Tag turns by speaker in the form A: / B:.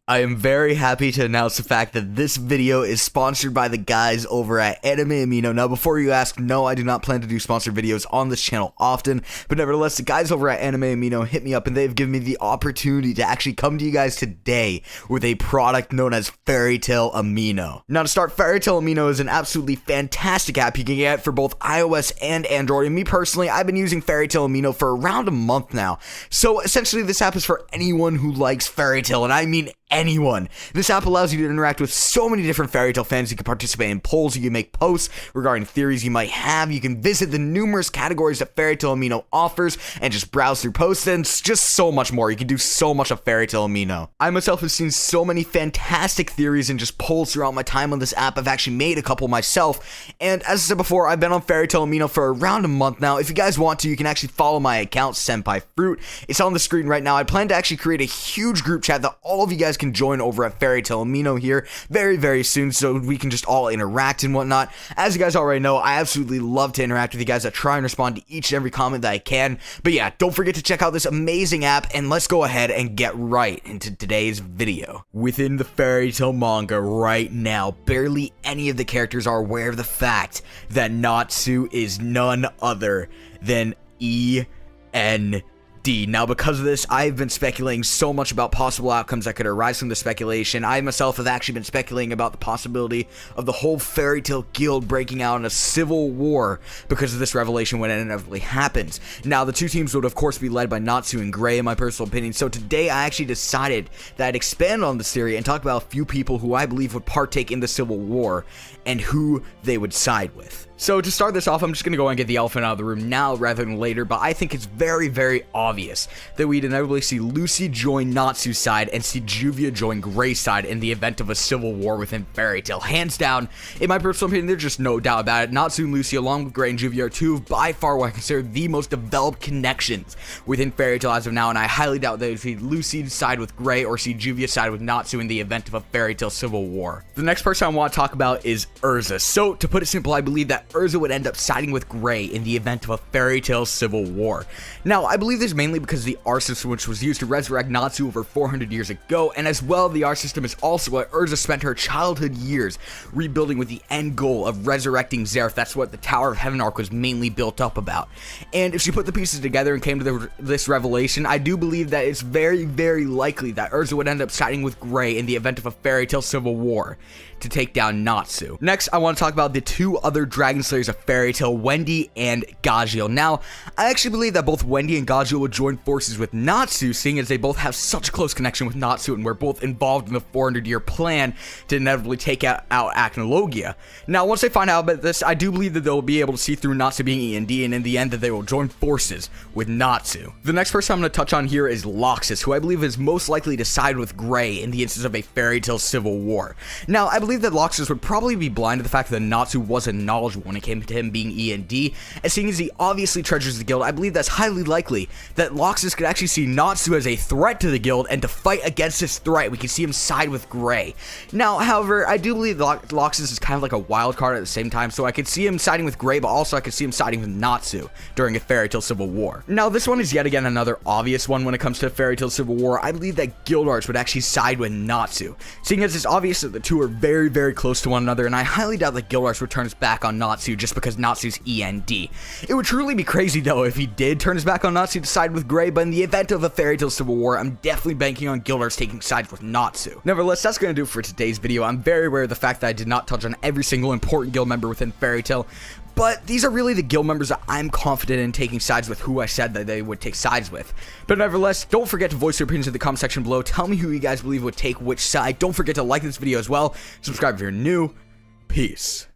A: I am very happy to announce the fact that this video is sponsored by the guys over at Anime Amino. Now, before you ask, no, I do not plan to do sponsored videos on this channel often, but nevertheless, the guys over at Anime Amino hit me up and they've given me the opportunity to actually come to you guys today with a product known as Fairy Tail Amino. Now, to start, Fairy Tail Amino is an absolutely fantastic app you can get for both iOS and Android, and me personally, I've been using Fairy Tail Amino for around a month now. So, essentially, this app is for anyone who likes Fairy Tail, and I mean anyone. This app allows you to interact with so many different Fairy Tail fans. You can participate in polls, you can make posts regarding theories you might have, you can visit the numerous categories that Fairy Tail Amino offers and just browse through posts, and just so much more. You can do so much of Fairy Tail Amino. I myself have seen so many fantastic theories and just polls throughout my time on this app. I've actually made a couple myself, and as I said before, I've been on Fairy Tail Amino for around a month now. If you guys want to, you can actually follow my account, Senpai Fruit. It's on the screen right now. I plan to actually create a huge group chat that all of you guys can join over at Fairy Tail Amino here very soon, so we can just all interact and whatnot. As you guys already know, I absolutely love to interact with you guys. I try and respond to each and every comment that I can. But yeah, don't forget to check out this amazing app, and let's go ahead and get right into today's video. Within the Fairy Tail manga right now, barely any of the characters are aware of the fact that Natsu is none other than e.n.d. Now, because of this, I've been speculating so much about possible outcomes that could arise from the speculation. I myself have actually been speculating about the possibility of the whole Fairy Tail Guild breaking out in a civil war because of this revelation when it inevitably happens. Now, the two teams would of course be led by Natsu and Gray, in my personal opinion, so today I actually decided that I'd expand on this theory and talk about a few people who I believe would partake in the civil war and who they would side with. So to start this off, I'm just going to go and get the elephant out of the room now rather than later, but I think it's very obvious that we'd inevitably see Lucy join Natsu's side and see Juvia join Gray's side in the event of a civil war within Fairy Tail. Hands down, in my personal opinion, there's just no doubt about it. Natsu and Lucy, along with Gray and Juvia, are two of by far what I consider the most developed connections within Fairy Tail as of now, and I highly doubt that we'd see Lucy side with Gray or see Juvia side with Natsu in the event of a Fairy Tail civil war. The next person I want to talk about is Urza. So, to put it simple, I believe that Urza would end up siding with Gray in the event of a Fairy Tail civil war. Now, I believe this mainly because of the R system, which was used to resurrect Natsu over 400 years ago, and as well, the R system is also what Urza spent her childhood years rebuilding with the end goal of resurrecting Zeref. That's what the Tower of Heaven arc was mainly built up about. And if she put the pieces together and came to this revelation, I do believe that it's very likely that Urza would end up siding with Gray in the event of a Fairy Tail civil war to take down Natsu. Next, I want to talk about the two other Dragon Slayers of Fairy Tail, e.n.d. and Gajeel. Now, I actually believe that both e.n.d. and Gajeel would join forces with Natsu, seeing as they both have such a close connection with Natsu and were both involved in the 400-year plan to inevitably take out Acnologia. Now, once they find out about this, I do believe that they'll be able to see through Natsu being e.n.d. and in the end that they will join forces with Natsu. The next person I'm going to touch on here is Loxus, who I believe is most likely to side with Gray in the instance of a Fairy Tail civil war. Now, I believe that Loxus would probably be blind to the fact that Natsu wasn't knowledgeable when it came to him being e.n.d, and seeing as he obviously treasures the guild, I believe that's highly likely that Loxus could actually see Natsu as a threat to the guild, and to fight against this threat, we can see him side with Gray. Now, however, I do believe Loxus is kind of like a wild card at the same time, so I could see him siding with Gray, but also I could see him siding with Natsu during a Fairy Tail civil war. Now, this one is yet again another obvious one when it comes to Fairy Tail civil war. I believe that Guild Arts would actually side with Natsu, seeing as it's obvious that the two are very close to one another, and I highly doubt that Guild Arts would turn his back on Natsu just because Natsu's e.n.d. It would truly be crazy though if he did turn his back on Natsu to side with Gray, but in the event of a Fairy Tail civil war, I'm definitely banking on Guild Arts taking sides with Natsu. Nevertheless, that's going to do it for today's video. I'm very aware of the fact that I did not touch on every single important guild member within Fairy Tail, but these are really the guild members that I'm confident in taking sides with, who I said that they would take sides with. But nevertheless, don't forget to voice your opinions in the comment section below. Tell me who you guys believe would take which side. Don't forget to like this video as well. Subscribe if you're new. Peace.